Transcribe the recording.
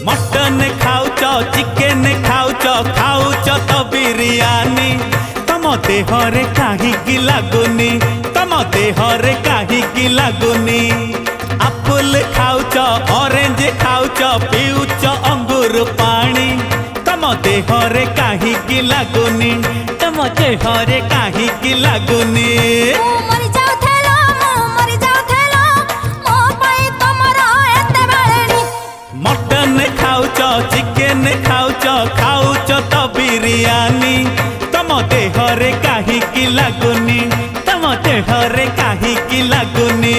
Mutton खाऊच chicken खाऊच खाऊच तो बिरियानी तम देहरे काहीकि लागुनी तम देहरे काहीकि लागुनी आपुल खाऊच ऑरेंज खाऊच पीऊच अंगूर पानी तम देहरे काहीकि लागुनी तम देहरे काहीकि लागुनी मटन खाऊच चिकेन खाऊच खाऊच तो बिरियानी तम देहरे काहीकि लागुनी तम देहरे काहीकि लागुनी।